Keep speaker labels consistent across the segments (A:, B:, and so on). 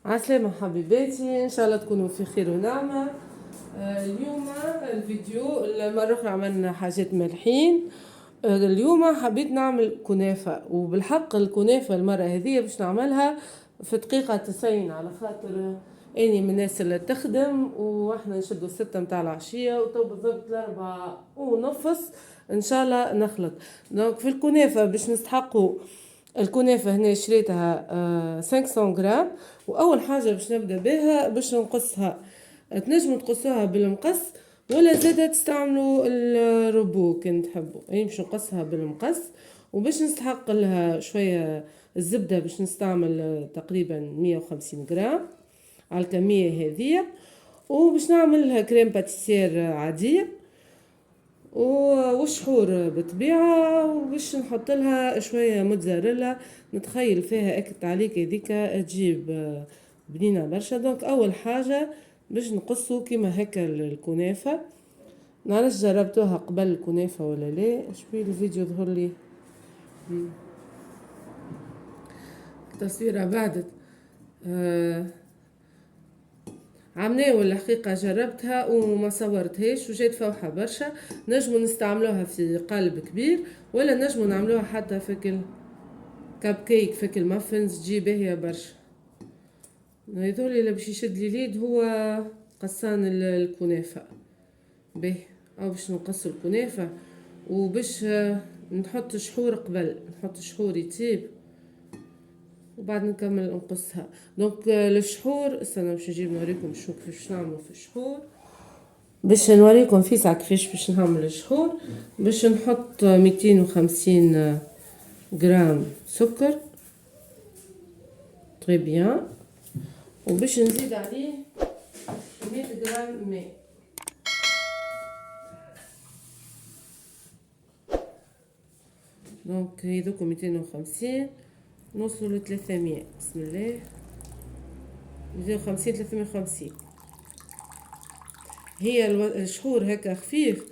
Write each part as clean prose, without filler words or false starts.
A: عسلامة حبيباتي، ان شاء الله تكونوا في خير ونعمة. اليوم الفيديو المرة أخرى عملنا حاجات مالحين. اليوم حبيت نعمل كنافة، وبالحق الكنافة المرة هذه باش نعملها في دقيقة 90، على خاطر اني من الناس اللي تخدم واحنا نشدوا 6 متاع العشية وتو بالضبط 4:30 ان شاء الله نخلط. دونك في الكنافة باش نستحقوا الكنافة هنا شريتها 500 غرام. واول حاجة باش نبدا بها باش نقصها. تنجموا تقصوها بالمقص ولا زادة تستعملوا الروبو كان تحبوا. اي باش نقصها بالمقص، وباش نستحق لها شوية الزبدة باش نستعمل تقريبا 150 غرام على الكمية هذه. وباش نعمل لها كريم باتيسير عادية وشحور بالطبيعة، وباش نحط لها شوية موتزاريلا نتخيل فيها اكت عليك هذيك تجيب بنينة برشا. دونك اول حاجة باش نقصوا كيما هكا الكنافة. نعرفش جربتوها قبل الكنافة ولا لا؟ شوي الفيديو ظهر لي التصويرة بعدت. عمليه الحقيقة جربتها وما صورتهاش وجات فوحة برشا. نجمو نستعملوها في قالب كبير ولا نجمو نعملوها حتى في كاب كيك، في المافنز تجي باهية برشا. هذول اللي باش يشد لي اليد هو قصان الكنافة به، او باش نقص الكنافة وباش نحط شحور قبل، نحط شحور يطيب وبعد نكمل نقصها. دونك الشحور استنى باش نجيب نوريكم شو كيفاش نعملوا في الشحور، باش نوريكم في ساعة كيفاش باش نعمل الشحور. باش نحط 250 غرام سكر طري بيان، وباش نزيد عليه 100 غرام ماء. دونك هذوك 250 نوصلوا ل 300. بسم الله، 250 350. هي الشحور هكا خفيف،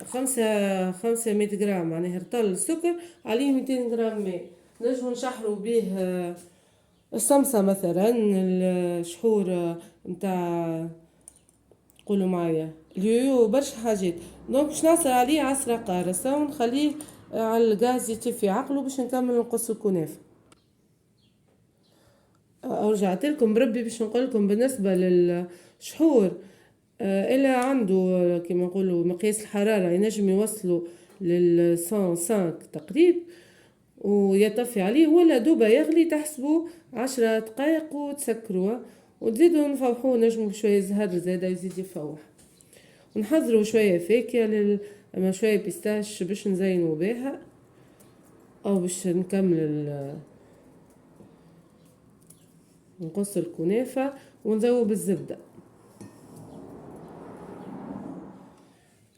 A: 500 غرام معناها رطل السكر عليه 200 غرام ماء. نجمو نشحروا به الصمصة مثلا، الشحور متاع قولوا معايا اليويو برشا حاجات. دونك باش نعصر عليه عصرة قارصة ونخليه على الغاز يطيب في عقله باش نكمل نقص الكنافة. رجعت لكم بربي باش نقول لكم بالنسبة للشحور، إلا عنده كما نقولوا مقياس الحرارة ينجم يوصلوا لل 105 تقريب ويطفي عليه، ولا دوبا يغلي تحسبوا 10 دقائق وتسكروه وتزيدوا نفوحوه. نجموا شوية زهر زادا يزيد يفوح، ونحضروا شوية فاكهة اما شوية بيستاش باش نزينوا بها، او باش نكمل نقص الكنافة ونزود بالزبدة.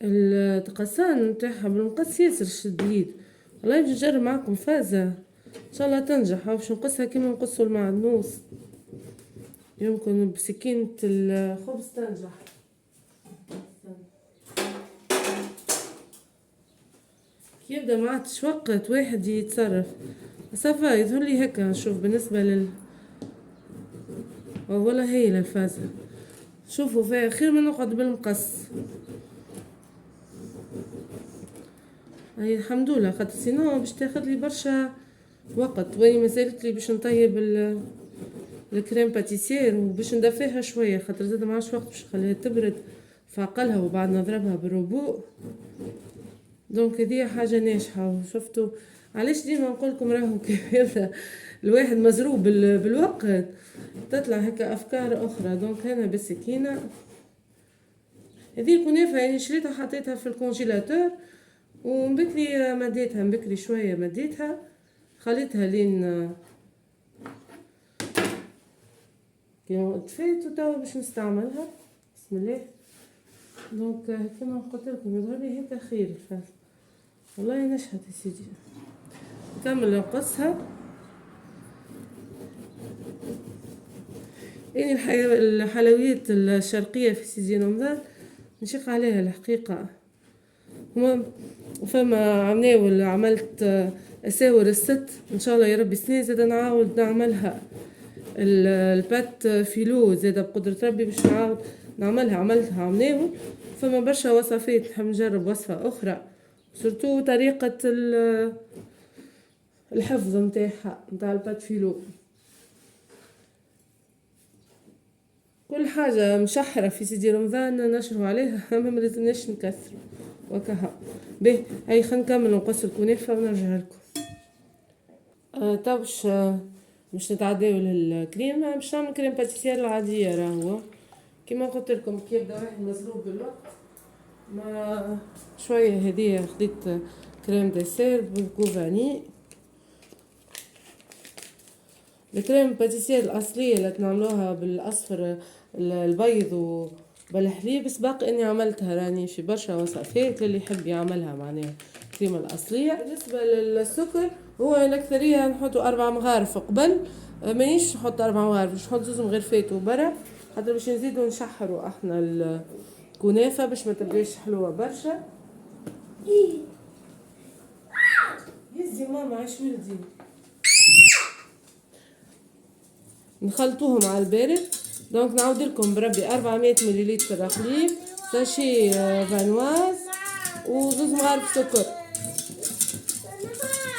A: التقصان نتاعها بالمقص ياسر شد اليد. والله باش نجرب معاكم فازة ان شاء الله تنجح. باش نقصها كيما نقصوا المعدنوس، يمكن بسكينة الخبز تنجح. يبدا ما عادش وقت واحد يتصرف صفا يظهر لي هكا. نشوف بالنسبة والله هايلة الفازة، شوفوا فيها خير من نقعد بالمقص. هاي الحمد لله، خاطر سينو باش تاخذ لي برشا وقت، واني مازالت لي باش نطيب الكريم باتيسير وباش ندفيها شويه، خاطر زاد ما عادش وقت باش نخليها تبرد فعقلها وبعد نضربها بالروبو. دونك هذه حاجه ناجحه. وشفتوا علاش ديما نقول لكم راهو كيف الواحد مزروب بالوقت تطلع هكا افكار اخرى. دونك انا بالسكينه هذه الكنافه يعني شريتها حطيتها في الكونجيلاتور ومبكري مديتها، مبكري شويه مديتها خليتها لين كيما تفيت وتوا باش نستعملها. بسم الله. دونك كيما قلت لكم يظهر لي هيك خير الفاس. والله نشهد يا سيدي. نكمل نقصها. يعني الحلويات الشرقية في سيدي رمضان نشيق عليها الحقيقة. فما عمناول عملت أساور الست إن شاء الله يا ربي السنة زاد نعاود نعملها البات فيلو زاده بقدرة ربي باش نعاود نعملها، عملتها عمناهم. فما برشا وصفات نحب نجرب وصفة أخرى، سورتو طريقة الحفظ متاعها متاع البات فيلو. كل حاجة مشحرة في سيدي رمضان نشروا عليها ما لازمناش نكثر وكها. به هاي خلينا نكمل نقص الكنافة ونرجع لكم. تو باش نتعداو للكريم. باش نعمل كريم باتيسير العادية راهو كيما قلت لكم، كي يبدا واحد مزروب بالوقت ما شوية. هدية خديت كريم ديسير بالكو فاني. الكريم باتيسير الأصلية اللي تنعملوها بالأصفر البيض وبالحليب سبق اني عملتها، راني في برشا وصفات للي يحب يعملها معناها الكريمة الأصلية. بالنسبة للسكر هو الأكثرية نحطوا 4 مغارف قبل، مانيش نحط 4 مغارف، باش نحط 2 مغرفات وبرا، خاطر باش نزيدو نشحروا احنا الكنافة باش ما تبقاش حلوة برشا. يزي ماما عاش ولدي. نخلطوهم على البارد. دونك نعاود لكم بربي 400 مليلتر حليب، ساشي فانواز وزوز مغارف سكر،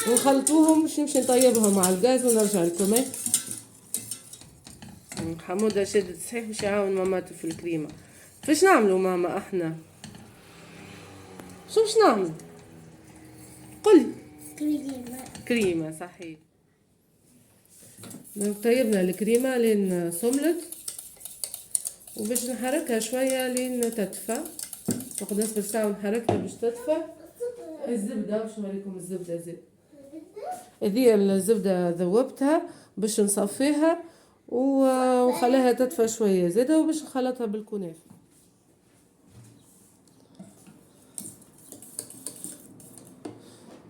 A: ونخلطوهم باش نمشي نطيبهم على الغاز ونرجع لكم. حمودة شدت صحيح باش يعاون ماماته في الكريمة. فاش نعملوا ماما احنا؟ شو باش نعمل؟ قل. كريمة صحيح. طيبنا الكريمة لين صملت وباش نحركها شوية لين تدفى، ناخد نصف ساعة ونحركها باش تدفى. الزبدة باش نوريكم الزبدة زي هذه الزبدة ذوبتها باش نصفيها وخليها تدفى شوية زيادة وباش نخلطها بالكنافة.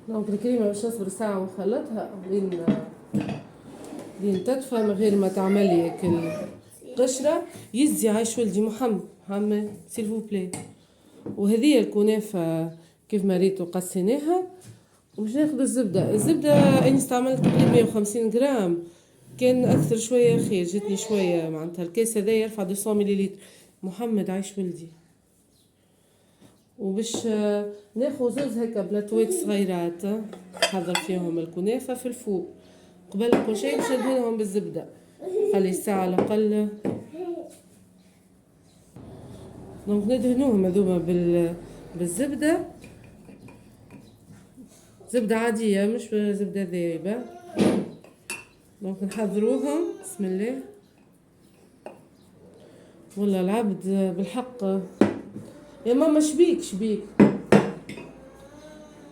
A: دونك الكريمة باش نصبر ساعة ونخلطها لين تدفى من غير ما تعملي قشرة. يزي عايش ولدي محمد سيلفو بلاي. وهذه الكنافة كيف ما ريتو قسيناها. وباش ناخد الزبدة اني استعملت تقريبا 150 جرام، كان اكثر شوية خير، جتني شوية معناتها الكاس هذا يرفع 200 مليلتر. محمد عايش ولدي. وباش ناخد زوز هكا بلاطوات صغيرات نحضر فيهم الكنافة في الفوق. قبل كل شيء باش ندهنهم بالزبدة، خلي ساعة على الأقل. دونك ندهنوهم هذوما بالزبدة، زبدة عادية مش زبدة ذايبة. دونك نحضروهم بسم الله. والله العبد بالحق يا ماما شبيك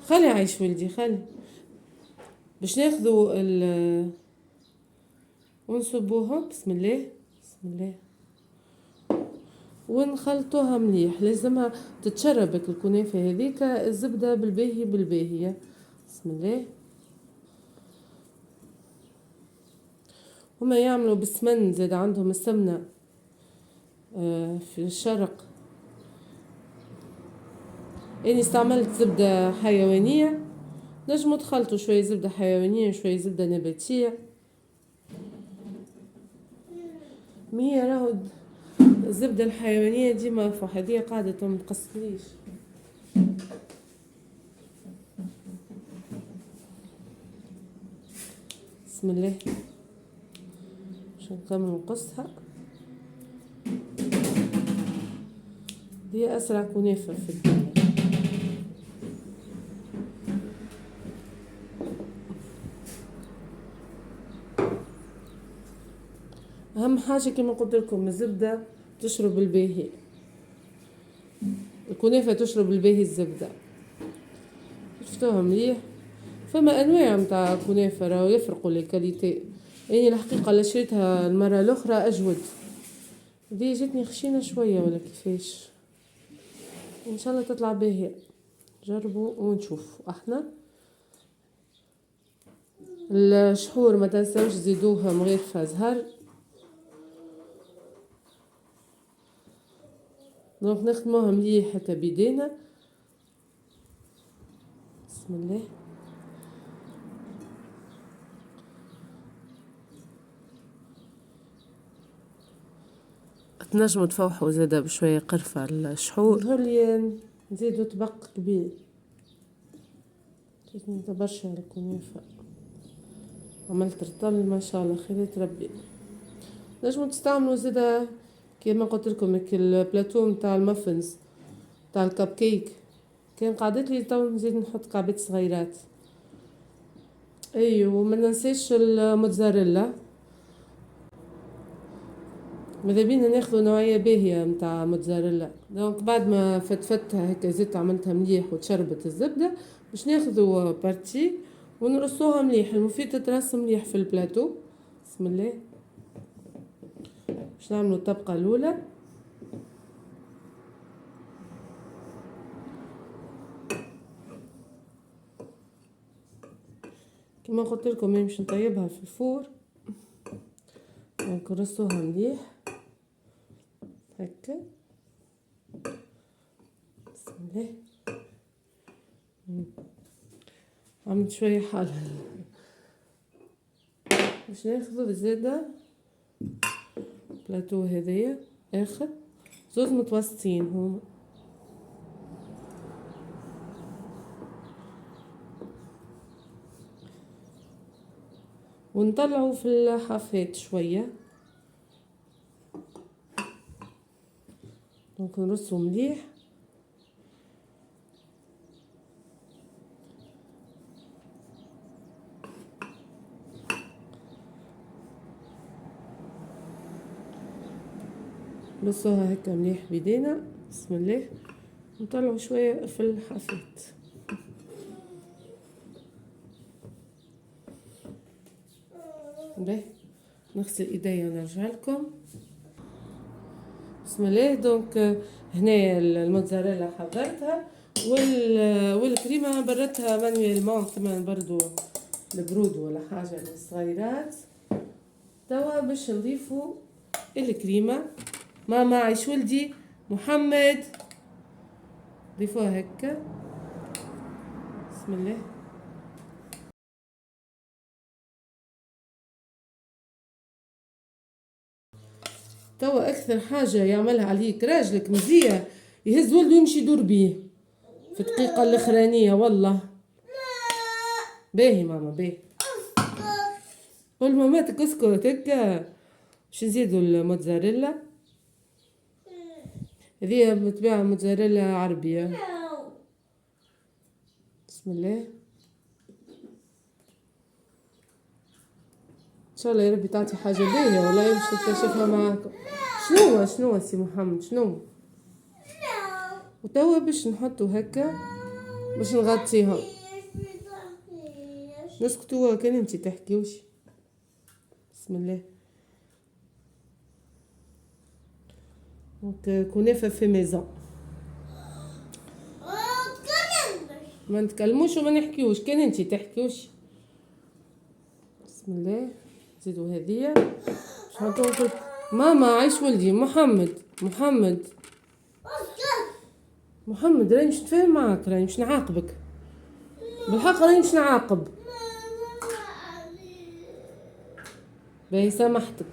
A: خلي عايش ولدي خلي. باش ناخذوا ونصبوها بسم الله ونخلطوها مليح. لازمها تتشربك الكنافة هذيك الزبدة بالباهية. بسم الله. هما يعملوا بالسمن زاد عندهم السمنة في الشرق. اني استعملت زبدة حيوانية، نجموا تخلطوا شوية زبدة حيوانية وشوية زبدة نباتية. مية راهو الزبدة الحيوانية ديما هذه قاعدة متقصليش. بسم الله باش نكمل نقصها. دي اسرع كنافة في الدنيا. اهم حاجة كما قلت لكم الزبدة تشرب الباهي، الكنافة تشرب الباهي الزبدة. شفتوها مليح. فما انواع متاع كنافة راهو يفرقوا الكاليتي. يعني الحقيقة اللي شريتها المرة الاخرى اجود، دي جتني خشينة شوية ولا كيفاش. ان شاء الله تطلع باهية، جربوا ونشوف. احنا الشحور ما تنسوش زيدوها مغرفة زهر. دونك نخدموها مليح هكا بيدينا. بسم الله. تنجموا تفوحوا زادا بشوية قرفة الشحور. هولي نزيدو طبق كبير كيف برشا الكنافة. عملت رطل ما شاء الله خيرة ربي. نجموا تستعملوا زادا كيما قلت لكم البلاتو نتاع المافنز نتاع الكب كيك. كان قعدت لي تو نزيد نحط كعبات صغيرات. ايوه وما ننساش الموتزاريلا. ماذا بينا ناخذ نوعيه باهيه نتاع موتزاريلا. دونك بعد ما فتفتها هكا زدت عملتها مليح وتشربت الزبده باش ناخذوا بارتي ونرصوها مليح. المفيد تترص مليح في البلاتو. بسم الله. باش نعملوا الطبقه الاولى. كما قلت لكم باش نطيبها في الفور. دونك نرصوها مليح هكا. بسم الله. عملت شويه حال باش ناخذ زاده بلاتو هذايا اخر زوز متوسطين هما ونطلعوا في الحافات شويه. دونك نرصوا مليح. نرصوها هكا مليح بيدينا. بسم الله. نطلعوا شويه في الحافات. باهي نغسل ايديا ونرجع لكم. بسم الله. دونك هنايا الموتزاريلا حضرتها والكريمه بردتها مانويلمون كما نبردو البرود ولا حاجه للصغيرات. توا باش نضيفوا الكريمه. ماما عيش ولدي محمد ضيفوها هكا. بسم الله. توا اكثر حاجه يعملها عليك راجلك مزيه يهز ولده ويمشي يدور بيه في الدقيقه الاخرانيه والله. باهي ماما باهي. قول ماماتك اسكت هكا. باش نزيدو الموتزاريلا. هذه متباعة موتزاريلا عربيه. بسم الله. ان شاء الله يا ربي تعطي حاجه باهيه والله باش نكتشفها معاكم. شنو سي محمد شنو؟ وتوا باش نحطو هكا باش نغطيهم. نسكتوا كان انتي تحكيوش. بسم الله. دونك كنافه في ميزون. ما نتكلموش وما نحكيوش كان انتي تحكيوش. بسم الله. زيدوا هذيا نحطوهم في ماما عيش ولدي محمد راني مش نتفاهم معاك راني مش نعاقبك بالحق راني مش نعاقب. باهي سامحتك.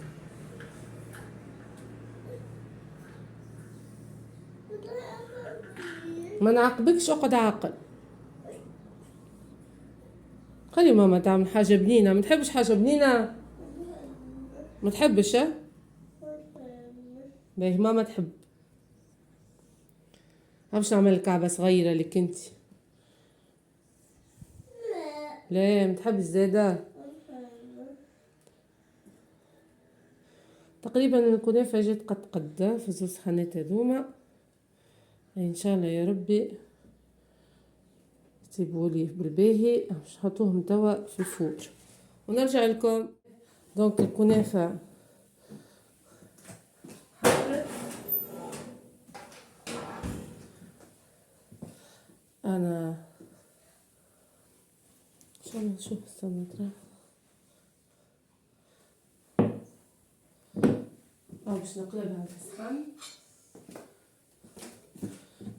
A: ما نعاقبكش اقعد عاقل. خلي ماما تعمل حاجه بنينه. ما تحبش حاجه بنينه ما تحبش باهي ماما تحب. باش نعمل كعبه صغيره لك انت. لا ما تحبش زاده. تقريبا الكنافه جات قد في زوز صحنات هذوما. ان شاء الله يا ربي تجيبوا لي بالباهي. باش نحطوهم توا في الفور ونرجع لكم. دونك الكنافه انا ان شاء الله نشوف استنى ترى باش نقلبها في الصحن.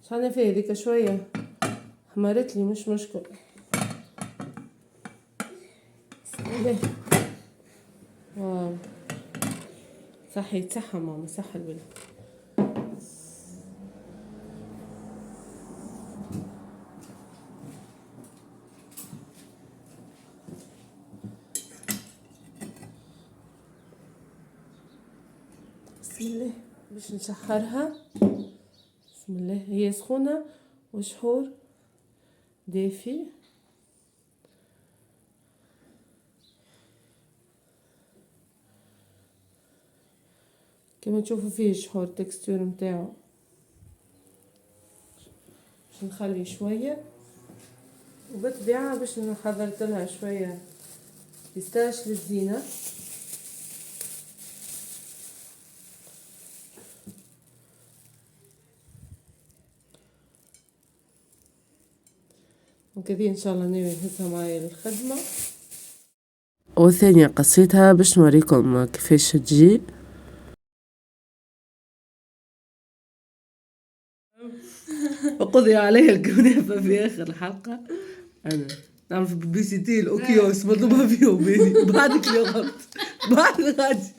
A: شحال فيها هذيك شويه حمرت لي مش مشكل. واو صحي صحة ماما صحة الولد. بسم الله باش نشخرها. بسم الله، هي سخونة وشحور دافي. كما تشوفوا فيه الشحور التكستور متاعو. باش نخلي شوية، وبالطبيعة باش نحضرت لها شوية بيستاش للزينة. وكذا ان شاء الله ناوي نهزها معايا للخدمة. وثانية قصيتها باش نوريكم كيفاش تجي. وقضي عليها الكنافة في آخر الحلقة. أنا نعمل في ببليسيتي الأوكيوس مطلوبها فيهم بيني بعدك اليوم بعد غادي.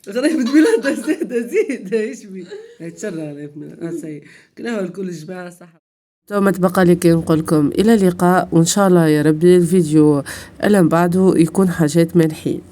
A: غريب تبيلها زيد ايش بي تشرع عليك سي كلها الكل الجماعة صح. ما تبقى لي كي نقول لكم إلى اللقاء، وإن شاء الله يا ربي الفيديو اللي من بعده يكون حاجات مالحين.